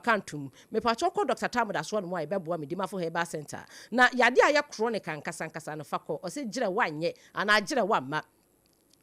wakantum me pacho ko Dr. Tamuda so no e beboa me dima for Herbal Center na yade aye chronic ankasa no fako o se gire wanye ana gire wa ma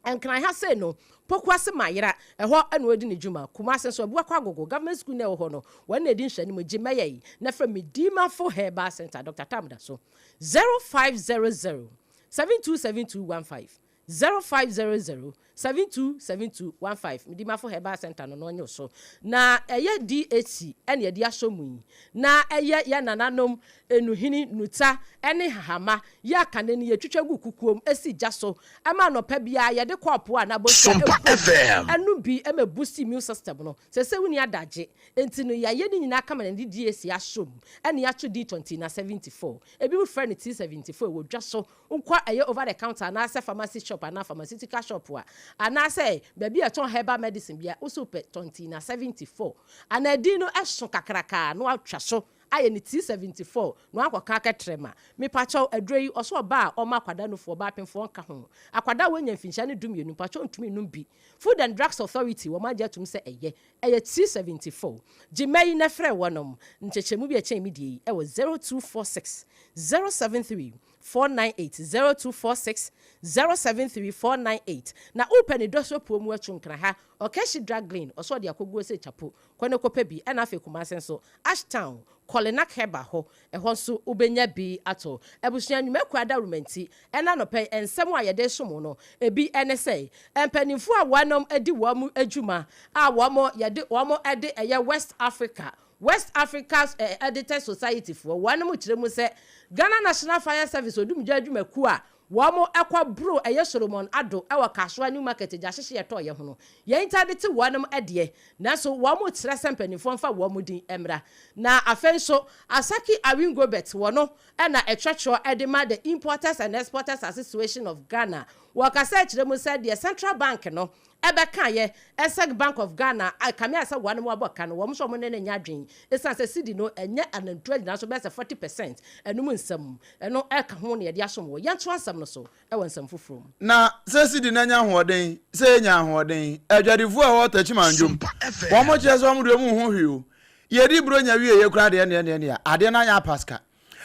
and can I have say no pokwase mayira eho eno edi ne djuma kuma senso abu akwa gogo government school na eho no wan edi nhani mo gimeye na fra me dima for Herbal Center Dr. Tamuda so 0500 727215 0500 727215 midima for Herbal Center no onyo so na eye DHC ene edi asomu na eye ya nananom enuhini nuta ene hahama ya kaneni ye twetwagu kukuom esi jaso ama no pa bia ye de kopo a na bosu enu bi eme boost immune system no se wuni adaje enti no ya ye ni nyina kama na DHC asom ene ya to D20 na 74 ebi mu friend T74 wo dwaso nkwa eye over the counter na ase pharmacy shop na pharmaceutical shop a ana say baby a ton herbal medicine bia also pe 20 na 74 ana di no eso kakraka no atwa so aye ni T74 no akwaka ketrema me pacho adrei oso ba o ma kwada no fo ba penfo nka ho akwada wanya mfincha ne dum yenu pacho ntumi num bi Food and Drugs Authority wo ma jatum se eye T74 jimai na frɛ wonom nchechemu bi a chen mi die e wo 0246 073 498 0246 073 498 na open doso promo atwunkra ha Okeshi Draglin oso de akoguo se chapo kwane kopa bi na afi kuma senso Ashtown Kolenak Heba ho ehon so ubenya bi ato ebusua nwuma kwada romanti ena no pe ensem ayede somo no ebi ene sei empanimfu a wanom edi wamu adwuma a wamo yede wamo ede eye West Africa's Editor Society for one mu kiremu se Ghana National Fire Service odum adwuma ku a wamo ekwa bro eye Solomon Ado ewa Kaswa New Market jahye yeto ye ho no ye intadete wanam ade na so wamo kire sempanifo mfa wamo din emra na afenso Asaki Awin Gobert wono na etwetwo edema the Importers and Exporters Association of Ghana wakasa kiremu se the Central Bank no ebeka ye Eseg Bank of Ghana akame asa wanam aboka no wom so mo ne nya adwen esanse sidi no enye anantwadi na so be 40% enum nsam eno eka ho ne ye de asom wo yento ansam no so ewo nsam foforo na se sidi na nya hoden se nya hoden adwadifu a wo tachimanjum wo mo kire so mo do mu ho hwio ye di bro nya wie ye kura de ne ade na nya paska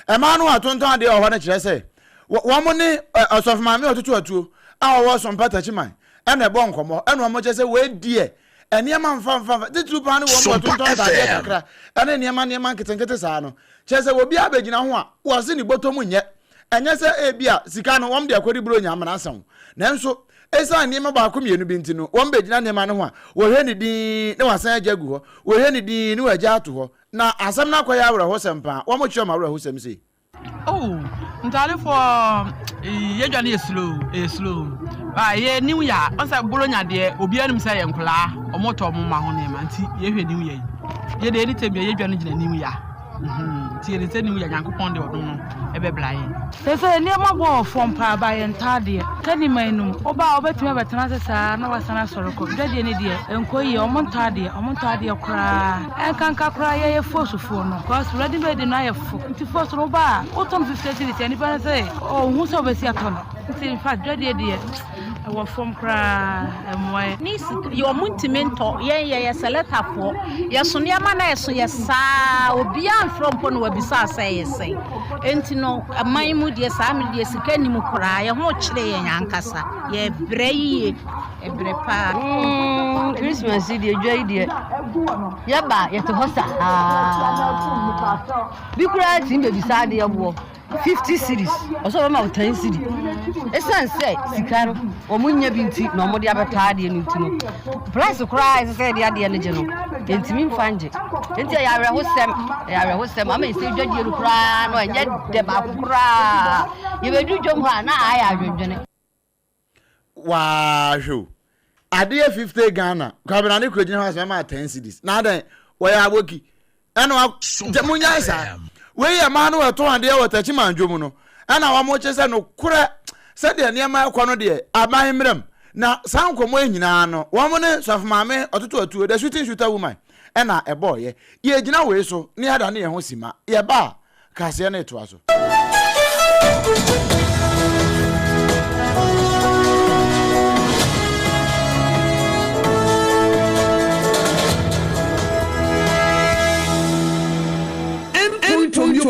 e ma no atonton ade o ho na kire se wo mo ne osofma me otutu atuo a wo SOMPA tachiman ene ebo nkomo ene wo mo kire se we die eniema mfa titru pa ne wo mo atonton ade kakra ene niema nketenkete saa no kire se wo bi abegina ho a wo se ni botomu nye enye se ebia sika no wom de akodi bro nya amana asam nanso esa niema ba akom yenu binti no wom begina niema no ho a wo hwe ni din ne wasan ajagu ho wo hwe ni din ne waja ato ho na asam na kwaya awra ho sempa wo mo kyo ma awra ho sem se ntale for yedwane slow ba ye new ya onsa bro nya de obi anum se ye nkola omoto mo ma ho ne ma nti ye hwe new ya ye de ni tembe yedwane gina new ya tiere se new ya Nyankopon de odun no ebe blaye se ne ma bo fom pa ba ye ntade kani manum oba obetime betena se sa na wasana soroko dade ne de enkoyi omontade kra enkanka kra ye fosufo no cause ready made na ye fo nti fosu no ba otom 50 cedis ani pa se o hu so besi aton nti in fact dade de wa fom kra emwe ni yo muntimento ye seletafo ye so ne ma na ye so ye sa obi an from pono wa bisa say say enti no aman mu de sa me de sika ni mu kra ye ho kire ye nyankasa ye breye ebre pa Christmas de joy de ye ba ye to hosa bi kra ti me bisa de ye bo 50 cedis oso ma 10 cedis esan say sika no omunya binti na omode abeta de no ntino price kra say de ade ne je no entimi mfanje enti ya yare hosem ama ise dwade ru kra no enye de ba kra ye bedu dwom ha na aya adwendwene wa hwo ade 50 Ghana kwabena ne krogina ha ma 10 cedis na dan wo ya aboki eno munya isa we ya ma no eto ade wo tachimanjom no ana wa mo chese no kura se de niema ekwo no de aban mrem na sankomo enyina no wo mo ne sofmaame ototo atuo the shooting shooter woman ena eboye ye gina we so ni ada ne ye ho sima ye ba kase na eto aso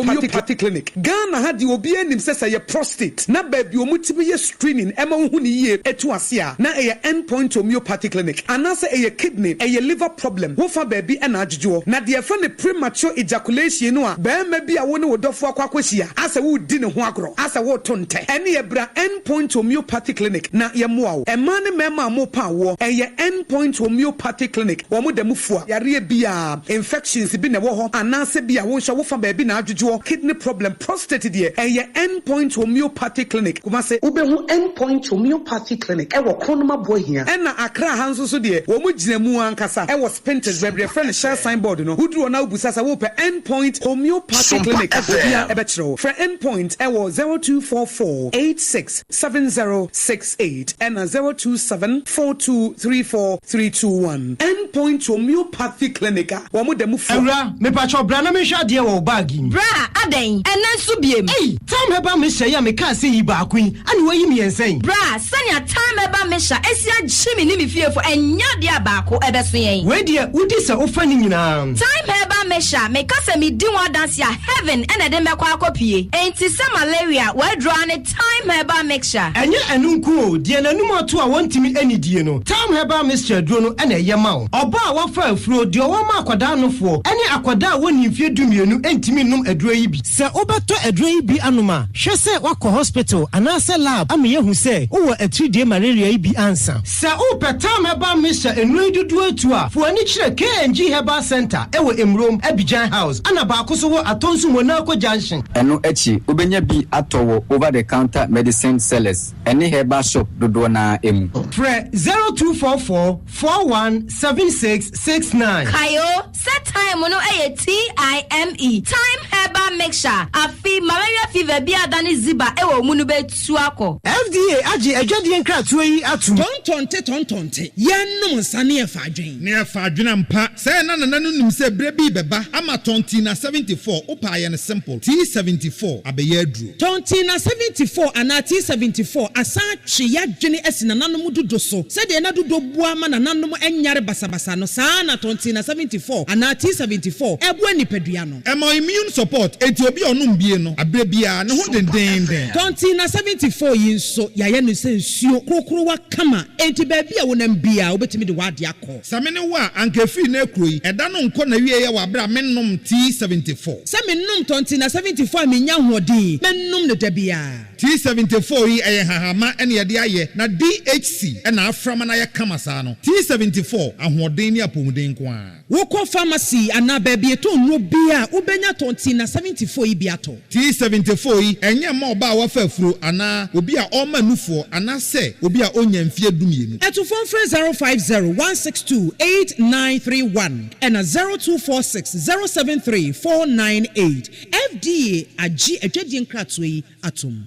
homeopathy clinic Ghana had the obi anim say say prostate na baby omutimi ye screening ema hu ni ye etu ase a na eye endpoint homeopathy clinic anase eye kidney eye liver problem wo fa baby na adjujo na de fa ne premature ejaculation no a ba ma bi a wo ne wodofo akwakwahia ase wo di ne ho agro ase wo tonte ene ye bra endpoint homeopathy clinic na ye moa wo ema ne mema mo pa wo eye endpoint homeopathy clinic wo mo dem fua yare bia infections bi ne wo ho anase bia wo hwa wo fa baby na adjujo kidney problem prostate de eye endpoint homeopathy clinic kuma se ubehu endpoint homeopathy clinic e wo kronoma bohia e na akra hanso so de wo mu gina mu ankasa e wo spintex bebre friend share signboard no uduro na ubusasa wo pe endpoint homeopathy clinic obia e be kiro for endpoint e wo 0244867068 and 0274234321 endpoint homeopathy clinic wo mu dem fu Ewra me pa cho bra na me hwa de wo bag bra aden enanso biem time heba me hye ya me ka se yi ba akun ani wo yi me yensen bra sanya time heba me hya esia gyimi ni me fiefo enya de abako ebeso yen we de udi se ofa ni nyina time heba me hya me ka se me di one dance ya heaven ena de me kwa akopie enti se malaria we draw ne time heba mixture enye enunku o de nanum ato a wontimi anidie no time heba mixture duro no ena ye ma wo oba a wafa afuro de wo ma akwada nofo ene akwada woni mfie dumienu entimi num aduro yi bi se obato aduro yi bi anoma hwe se wakọ hospital anase lab ame yehu se wo atridie malaria yi bi ansa se o petam heba mixture enu dudu atu a fo ani kire KNG Herbal Center ewo Emrom Abidjan House ana ba akoso wo atonsu Monaco Junction eno echi obenya bi atowo over the counter medicine sellers ene herbal shop dodo na emu Fre 0244417669 kayo set time no TIME time herbal mixture afi malaria fever bi adani ziba ewo mu no betu akọ FDA agi adwadie nkratoa yi atum tontonte yenum nsane efa adwen ne efa adwen mpa say na nanu nim se bre bi beba ama tonti na 74 opa ye ne simple T74 abeye aduro tonti na 74 ana T74 asa twe ya dwene asina nanom dodo so se de na dodo bua ma nanom enyare basabasa no saa na tonti na 74 ana T74 ebua nipadua no ema immune support enti obi onum bie no abre bia ne ho denden tonti na 74 yinso ya ye no se nsuo krokro wa kama enti ba bia wonam bia obetimi de wade akọ samene wa ankefi na ekroi eda no nko na wie ye wa bra mennom T74 se mennom tonti na 74 menya hoɔden mennom ne da bia T74 yi eye hahama ene ye de aye na DHC ena aframa na ye kama saa no T74 ahoɔden ni apomuden ko a wokɔ pharmacy ana ba bia to no bia ubenya tonti na 74 yi bia to T74 yi enye ma oba wa fa afuro ana obi a ɔma nufuo ana se obi a onya mfie dumienu eto phone 05016289931 and 0246073498 FDA agi adwadie nkratoa yi atom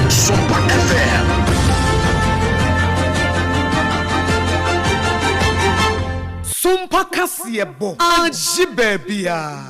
SOMPA FM. SOMPA kasiebo aji babia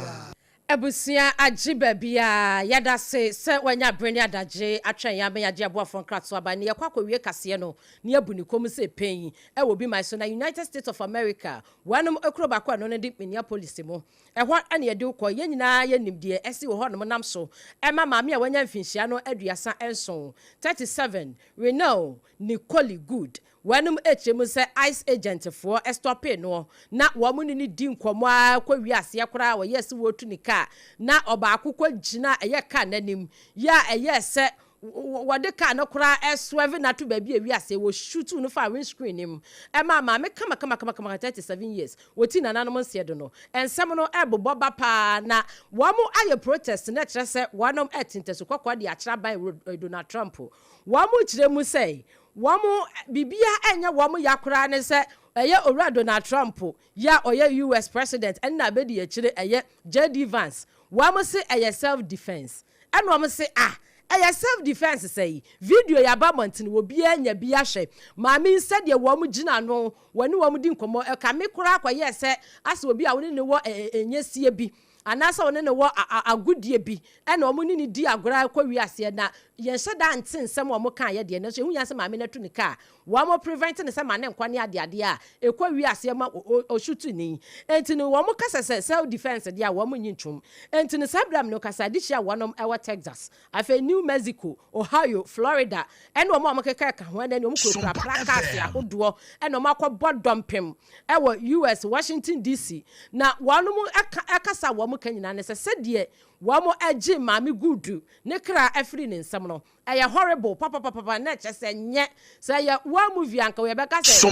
Ebusia aji babia yada se wanya breni adaje atwen ya ben yaje aboafo nkrato aba ne yakwa wie kase no ne abuni kom se pen e wo bi my so na United States of America wanum ekro ba kwa no ne di Minneapolis mo ehwo ane ye de ukọ ye nyina ye nimde esi wo ho no nam so ema maame a wanya mfinhia no aduasa enson 37 we know Nicole Good wanum HM say ice agent for estopin no na wo mu ni di nkomo akwa wiase yakora wo yes wo tu ni ka na oba akukọ gina eye ka nanim ya eye se wode ka no kora esweve na to baby wiase wo shoot no fa windscreen nim e ma me kama 37 years woti nananom nse do no ensem no ebobo ba pa na wo mu aye protest na kire se wonom etinteso kokọ de akira ban Donald Trump wo mu kire mu say wamu bibia enya wamu yakura ne se eye owura Donald Trump ya oye US president enna bedi ya kire eye JD Vance wamu se eye self defense eno wamu se eye self defense say video ya ba mountain wo bia nya bia hwe maami said ye wamu gina no wani wamu di nkomo ka me kura akwaye se ase obi a woni ne wo enyesie bi anasa one ne wo agudie bi ena omu ni di agora kwa wiase na yen sheda ntin nsem wo mo kan ye de na so ehu ya se maame na tu ne ka wo mo prevent ne se ma ne nkwane ade a ekwa wi ase ma oshutu ni enti no wo mo kasa self defense de a wo mo nyintwum enti no sabram no kasa de hia wonom ewo Texas afa New Mexico Ohio Florida ene wo mo keka ka ho na ne wo kura practice ahodo ene wo akobɔ dompem ewo US Washington DC na wonom akasa wo mo kanyina ne se de wo mo agi maame gudu ne kra afri ne nsam no eye horrible papa na chese nye say ya wa movie anka we beka say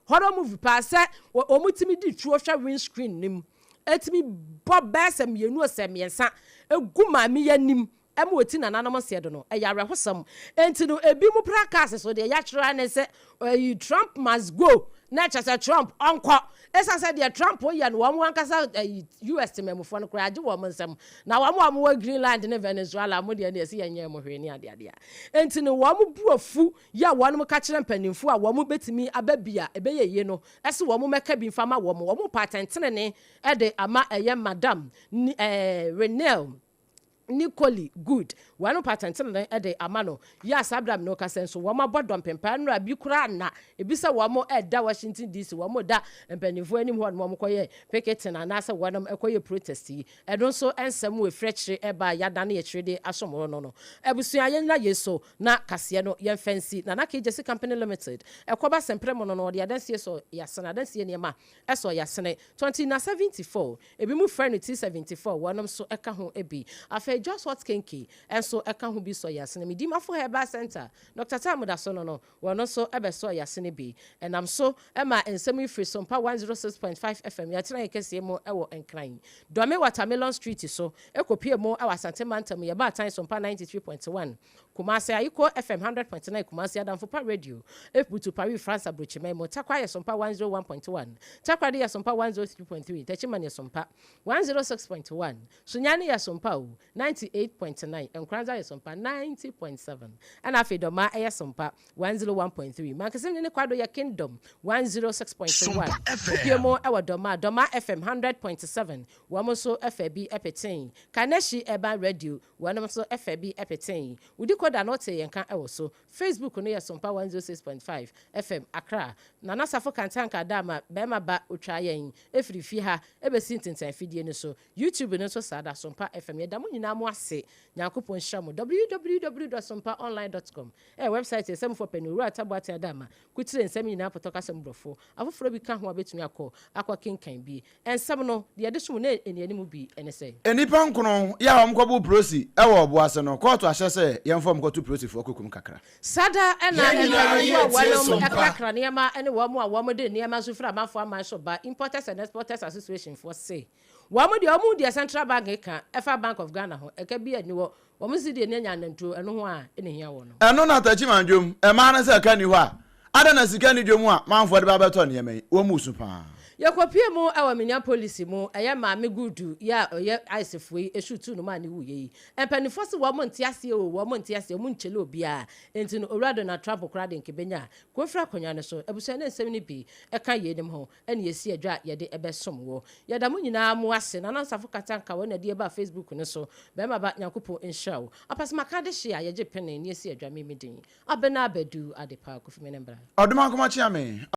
horror movie pa say omutimi di tuo hwa windscreen nim etimi bob besem yenu osemiensa egu maame yanim ema oti na nanom se do no eye arehosam enti no ebi mu practice so de ya kira ne say Trump must go na chese Trump onko esa said the Trump ya no wo ankasa US memofo no kra age wo nsam na wo Greenland ne Venezuela mo de na esi yenye mo hwe ni ade enti no wo buafu ya wo no ka kire mpanimfo a wo betimi ababia ebeyeye no ese wo meka bi mfama wo patentene ne ede ama eye madam Renel Nicole good wanu patent na ede amano ya sabram no kasenso wo mabodom pempa no abi kura na ebisa wo mo eda Washington DC wo mo da empanifo anim ho no mo koye picketing na na se wonam ekoye protest yi edo so ensem we frechire eba yada na yechirede asomo no ebusua yen na yeso na kase no yen fancy na KJC Company Limited ekoba sempremo no de adansie so yasena adansie niema eso yasene 2074 ebi mu friend T74 wonam so eka ho ebi afa just what kinky and so eka ho bi so yasene mi dimafo Herbal Center Dr. Tamuda so no wono so ebe so yasene bi and am so ema ensemi free SOMPA 106.5 FM ya tena yekese mo ewo enkran Dome Watermelon Street so ekopie mo ewa Asante Mantam ye ba tan SOMPA 93.1 Kumasi Ayiko FM 100.9 Kumasi Adamfopa Radio Eputu Paris France Abrochime mo takwa ye SOMPA 101.1 takwa de ye SOMPA 103.3 Techimani ye SOMPA 106.1 Sunyani ye SOMPA 98.9 Enkranza ye SOMPA 90.7 and afidoma ye SOMPA 101.3 Makasem ne kwado ye Kingdom 106.1 Opiemo ewa Doma FM 100.7 Wamoso FB Epetin Kaneshi Eba Radio Wamoso FB Epetin Udiko da note yenka ewo so Facebook no ye SOMPA 106.5 FM Accra Nana Safo Kantanka dama bema ba utwa yen efiri fi ha ebesi ntintan fidie ne so YouTube no so sada SOMPA FM ye da mo nyina mo ase Nyankopon hwamo www.sompaonline.com website esem for penuru atabwata dama kutire nsem nyina potoka sem brofo afoforo bi ka ho abetumi akwa kinkan bi ensem no de de so na enianimu bi ene se enipa nkono ya homkobu prosi ewo oboase no court ahye se yemfom kotu prosi fo kokum kakra sada ena enianimu walom akakra niema ene wo mo a wo mo de niema so fra amafo amanso ba importers and exporters association for say wo mo de central bank ka efa Bank of Ghana ho eka bi ani wo mo si de nya nantu eno ho a ene hia wo no eno na tachi mandwom e ma na se ka ni ho a ada na sika ni dwom a manfo de ba beto ne yemai wo musu pa yakopie mu awa menya policy mu eye maame gudu ya oye isefui eshutu no ma ne wuye yi empanifo se wo monte ase o wo monte ase mu nchele obi a enti no orado na Trump krade nkebenya kofra konya ne so ebusa na nsem ni bi eka yenim ho ene yesi adwa ye de ebesom wo yada mu nyina mu ase na nansafo katanka wo na de ba Facebook ne so be ma ba nyakopo inshaw apas makade hia ye je pene ne yesi adwa memedin abena abadu adepa kofi menembra oduma kuma chiame